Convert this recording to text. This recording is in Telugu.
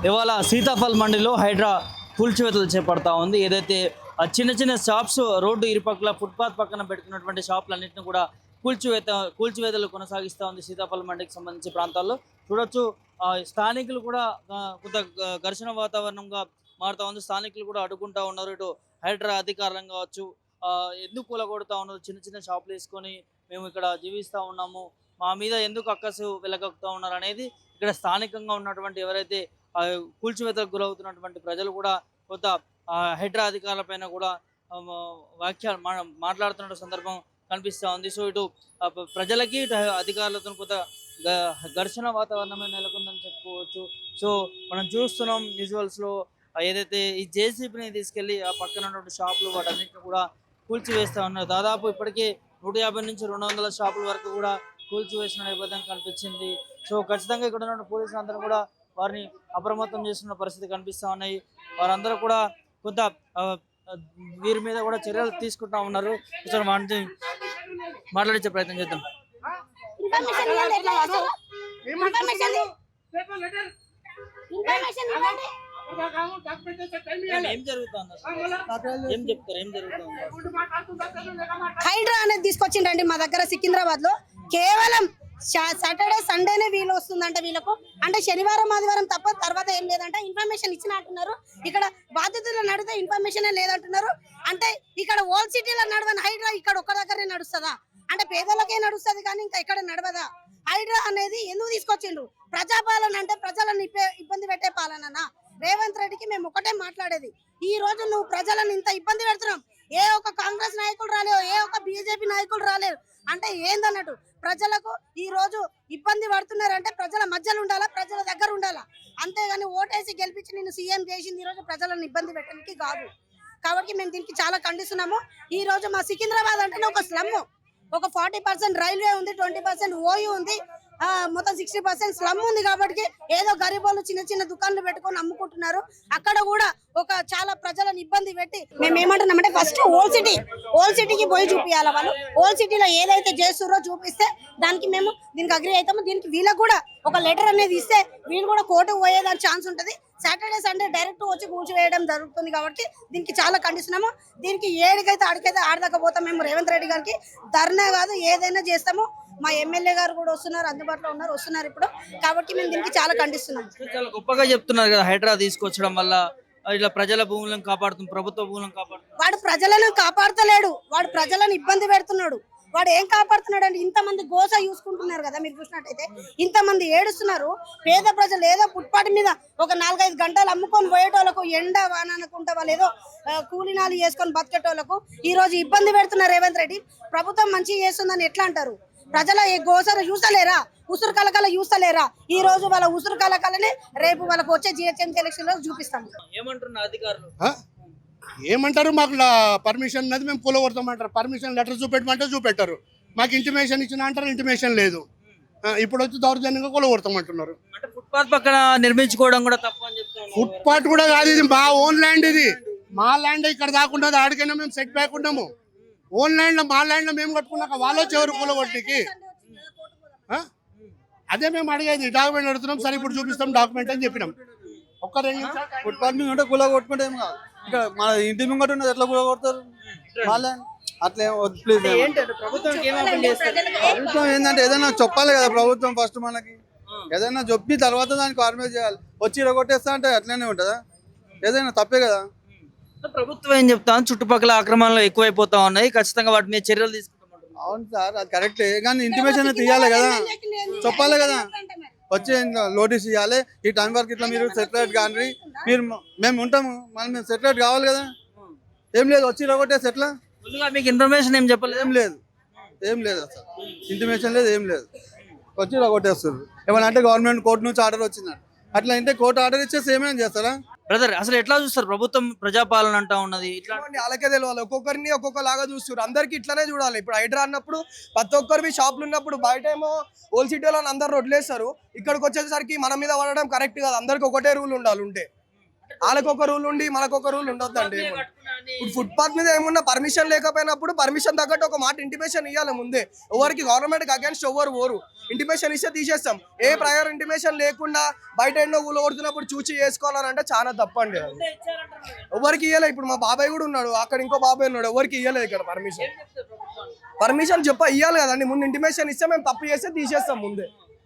ఇవాళ సీతాఫల్ మండిలో హైడ్రా కూల్చివేతలు చేపడతా ఉంది. ఏదైతే చిన్న చిన్న షాప్స్ రోడ్డు ఇరుపక్కల ఫుట్పాత్ పక్కన పెట్టుకున్నటువంటి షాపులన్నింటినీ కూడా కూల్చివేతలు కొనసాగిస్తూ ఉంది సీతాఫల్ మండికి సంబంధించి ప్రాంతాల్లో. చూడొచ్చు స్థానికులు కూడా కొంత ఘర్షణ వాతావరణంగా మారుతూ ఉంది. స్థానికులు కూడా అడ్డుకుంటా ఉన్నారు. ఇటు హైడ్రా అధికారులను కావచ్చు ఎందుకు కూలగొడతా ఉన్నారు, చిన్న చిన్న షాపులు వేసుకొని మేము ఇక్కడ జీవిస్తూ ఉన్నాము, మా మీద ఎందుకు అక్కసు వెలగక్కుతూ ఉన్నారు అనేది ఇక్కడ స్థానికంగా ఉన్నటువంటి ఎవరైతే కూల్చివేతలకు గురవుతున్నటువంటి ప్రజలు కూడా కొంత హైడ్రా అధికారుల పైన కూడా వ్యాఖ్యలు మాట్లాడుతున్న సందర్భం కనిపిస్తూ ఉంది. సో ఇటు ప్రజలకి ఇటు అధికారులతో కొంత ఘర్షణ వాతావరణమే నెలకొందని చెప్పుకోవచ్చు. సో మనం చూస్తున్నాం విజువల్స్లో ఏదైతే ఈ జేసీబీని తీసుకెళ్లి ఆ పక్కన ఉన్నటువంటి షాపులు వాటన్నిటిని కూడా కూల్చివేస్తూ ఉన్నారు. దాదాపు ఇప్పటికే 150 నుంచి 200 షాపుల వరకు కూడా కూల్చివేసిన నేపథ్యం కనిపించింది. సో ఖచ్చితంగా ఇక్కడ ఉన్న పోలీసులు అందరూ కూడా వారిని అప్రమత్తం చేస్తున్న పరిస్థితి కనిపిస్తూ ఉన్నాయి. వారందరూ కూడా కొంత వీరి మీద కూడా చర్యలు తీసుకుంటా ఉన్నారు. ఇక్కడ మాట్లాడించే ప్రయత్నం చేద్దాం. హైడ్రా అనేది తీసుకొచ్చిండ్రండి మా దగ్గర సికింద్రాబాద్ లో. కేవలం సాటర్డే సండేనే వీలు వస్తుందంట వీళ్ళకు, అంటే శనివారం ఆదివారం తప్ప తర్వాత ఏం లేదంట. ఇన్ఫర్మేషన్ ఇచ్చినట్టున్నారు. ఇక్కడ బాధితులు నడితే ఇన్ఫర్మేషన్ లేదంటున్నారు. అంటే ఇక్కడ ఓల్డ్ సిటీలో నడవని హైడ్రా ఇక్కడ ఒక్క దగ్గరే నడుస్తుందా? అంటే పేదలకే నడుస్తుంది కానీ ఇంకా ఇక్కడ నడవదా? హైడ్రా అనేది ఎందుకు తీసుకొచ్చిండ్రు? ప్రజాపాలన అంటే ప్రజలను ఇబ్బంది పెట్టే పాలననా? రేవంత్ రెడ్డికి మేము ఒకటే మాట్లాడేది, ఈ రోజు నువ్వు ప్రజలను ఇంత ఇబ్బంది పెడుతున్నావు, ఏ ఒక్క కాంగ్రెస్ నాయకులు రాలేవు, ఏ ఒక్క బీజేపీ నాయకులు రాలేరు అంటే ఏందన్నట్టు. ప్రజలకు ఈ రోజు ఇబ్బంది పడుతున్నారంటే ప్రజల మధ్యలో ఉండాలా, ప్రజల దగ్గర ఉండాలా. అంతేగాని ఓటేసి గెలిపించి నేను సీఎం చేసింది ఈ రోజు ప్రజలను ఇబ్బంది పెట్టడానికి కాదు. కాబట్టి మేము దీనికి చాలా ఖండిస్తున్నాము. ఈ రోజు మా సికింద్రాబాద్ అంటేనే ఒక స్లమ్, ఒక 40% రైల్వే ఉంది, 20% ఓయూ ఉంది, మొత్తం 60% స్లమ్ ఉంది. కాబట్టి ఏదో గరీబోళ్ళు చిన్న చిన్న దుకాణాలు పెట్టుకొని అమ్ముకుంటున్నారు. అక్కడ కూడా ఒక చాలా ప్రజలను ఇబ్బంది పెట్టి మేము ఏమంటున్నామంటే ఫస్ట్ ఓల్డ్ సిటీకి పోయి చూపించాలి. వాళ్ళు ఓల్డ్ సిటీలో ఏదైతే చేస్తుర్రో చూపిస్తే దానికి మేము దీనికి అగ్రి అవుతాము. దీనికి వీళ్ళకి కూడా ఒక లెటర్ అనేది ఇస్తే వీళ్ళు కూడా కోర్టుకు పోయేదానికి ఛాన్స్ ఉంటుంది. సాటర్డే సండే డైరెక్ట్ వచ్చి కూల్చివేయడం జరుగుతుంది. కాబట్టి దీనికి చాలా ఖండిస్తున్నాము. దీనికి ఏడికైతే ఆడికైతే ఆడదకపోతాం. మేము రేవంత్ రెడ్డి గారికి ధర్నా కాదు ఏదైనా చేస్తాము. మా ఎమ్మెల్యే గారు కూడా వస్తున్నారు, అందుబాటులో వస్తున్నారు ఇప్పుడు. కాబట్టి మేము దీనికి చాలా ఖండిస్తున్నాం. చాలా గొప్పగా చెప్తున్నారు కదా హైడ్రా తీసుకొచ్చడం వల్ల ఇట్లా ప్రజల భూములను కాపాడుతుంది, ప్రభుత్వ భూములను కాపాడుతుంది. వాడు ప్రజలను కాపాడతలేడు, వాడు ప్రజలను ఇబ్బంది పెడుతున్నాడు. వాడు ఏం కాపాడుతున్నాడు అంటే ఇంతమంది గోస చూసుకుంటున్నారు కదా మీరు చూసినట్టయితే, ఇంతమంది ఏడుస్తున్నారు. పేద ప్రజలు ఏదో ఫుట్పాత్ మీద ఒక 4-5 గంటలు అమ్ముకొని పోయేటోళ్ళకు, ఎండ వాన అనుకుంటా వాళ్ళు ఏదో కూలినాలు చేసుకొని బతికేటోళ్ళకు ఈ రోజు ఇబ్బంది పెడుతున్నారు రేవంత్ రెడ్డి. ప్రభుత్వం మంచిగా చేస్తుందని ఎట్లా అంటారు? ప్రజల ఏ గోసను చూస్తలేరా, ఉసురు కలకల చూస్తలేరా? ఈ రోజు వాళ్ళ ఉసురు కలకలనే రేపు వాళ్ళకి వచ్చే జిహెచ్ఎంసీ ఎలక్షన్ లో చూపిస్తాము. ఏమంటున్నారు అధికారులు? ఏమంటారు, మాకు పర్మిషన్ ఉన్నది మేము కూలగొడతామంటారు. పర్మిషన్ లెటర్ చూపెట్టమంటే చూపెట్టారు. మాకు ఇంటిమేషన్ ఇచ్చిన అంటారు, ఇంటిమేషన్ లేదు. ఇప్పుడు వచ్చి దౌర్జన్యంగా కూలగొడతామంటున్నారు. ఫుట్పాత్ పక్కన నిర్మించుకోవడం కూడా తప్పు అని చెప్తాను. ఫుట్పాత్ కూడా కాదు, ఇది మా ఓన్ ల్యాండ్. ఇది మా ల్యాండ్, ఇక్కడ దాకుండా ఆడికైనా మేము సెట్ బ్యాక్ ఉన్నాము. ఓన్ ల్యాండ్ మా ల్యాండ్ మేము కట్టుకున్నాక వాళ్ళు వచ్చేవారు కూలగొట్టికి. అదే మేము అడిగేది, డాక్యుమెంట్ అడుగుతున్నాం. సరే ఇప్పుడు చూపిస్తాం డాక్యుమెంట్ అని చెప్పినాం. ఒక్క 2 నిమిషాలు ఫుట్పాత్ మీద ఉంటే కూల కొట్టుకుంటే ఏం కాదు. ఇక్కడ మన ఇంటి ముంగట ఉన్నది ఎట్లా కూల కొడతారు? అట్లా ప్లీజ్. ప్రభుత్వం ఏంటంటే ఏదైనా చెప్పాలి కదా. ప్రభుత్వం ఫస్ట్ మనకి ఏదైనా చెప్పి తర్వాత దానికి ఆర్గనైజ్ చేయాలి. వచ్చి ఇరగొట్టేస్తా అంటే అట్లనే ఉంటుందా? ఏదైనా తప్పే కదా. ప్రభుత్వం ఏం చెప్తాను, చుట్టుపక్కల ఆక్రమణలు ఎక్కువైపోతా ఉన్నాయి, ఖచ్చితంగా వాటి మీద చర్యలు తీసుకుంటాం. అవును సార్, అది కరెక్టే. కానీ ఇంటిమేషన్ తీయాలి కదా, చెప్పాలి కదా. వచ్చి నోటీస్ ఇవ్వాలి, ఈ టైం వరకు ఇట్లా మీరు సెటిలైట్ కానీ మీరు మేము ఉంటాము, మనం మేము సెటిలైట్ కావాలి కదా. ఏం లేదు, వచ్చి ఇరగొట్టేసి ఎట్లా? మీకు ఇన్ఫర్మేషన్ ఏం చెప్పలేదు? ఏం లేదు అసలు ఇంటిమేషన్ లేదు, ఏం లేదు. వచ్చి ఇరగొట్టేస్తారు. ఏమన్నా అంటే గవర్నమెంట్ కోర్టు నుంచి ఆర్డర్ వచ్చిందంట, అట్లా అంటే కోర్టు ఆర్డర్ ఇచ్చేసి ఏమైనా చేస్తారా? బ్రదర్ అసలు ఎట్లా చూస్తారు? ప్రభుత్వం ప్రజాపాలన అంటా ఉన్నది, అలాగే తెలియాలి. ఒక్కొక్కరిని ఒక్కొక్కలాగా చూస్తారు. అందరికి ఇట్లానే చూడాలి. ఇప్పుడు హైడ్రా అన్నప్పుడు ప్రతి ఒక్కరివి షాపులు ఉన్నప్పుడు బయట ఏమో ఓల్డ్ సిటీ వాళ్ళని అందరు వదిలేస్తారు. ఇక్కడికి వచ్చేసరికి మన మీద పడడం కరెక్ట్ కాదు. అందరికి ఒకటే రూల్ ఉండాలి. ఉంటే వాళ్ళకి ఒక రూల్ ఉండి మనకు ఒక రూల్ ఉండొద్దండి. ఇప్పుడు ఫుట్పాత్ మీద ఏమున్నా పర్మిషన్ లేకపోయినప్పుడు పర్మిషన్ తగ్గట్టు ఒక మాట ఇంటిమేషన్ ఇవ్వాలి ముందే. ఎవరికి గవర్నమెంట్ అగేన్స్ట్ ఎవరు ఓరు ఇంటిమేషన్ ఇస్తే తీసేస్తాం. ఏ ప్రయర్ ఇంటిమేషన్ లేకుండా బయట ఎన్నో ఊళ్ళో కొడుతున్నప్పుడు చూచి చేసుకోవాలని అంటే చాలా తప్పండి. అది ఎవరికి ఇవ్వలేదు. ఇప్పుడు మా బాబాయ్ కూడా ఉన్నాడు, అక్కడ ఇంకో బాబాయ్ ఉన్నాడు, ఎవరికి ఇవ్వలేదు ఇక్కడ పర్మిషన్. ఇవ్వాలి కదండి, ముందు ఇంటిమేషన్ ఇస్తే మేము తప్పు చేస్తే తీసేస్తాం ముందే.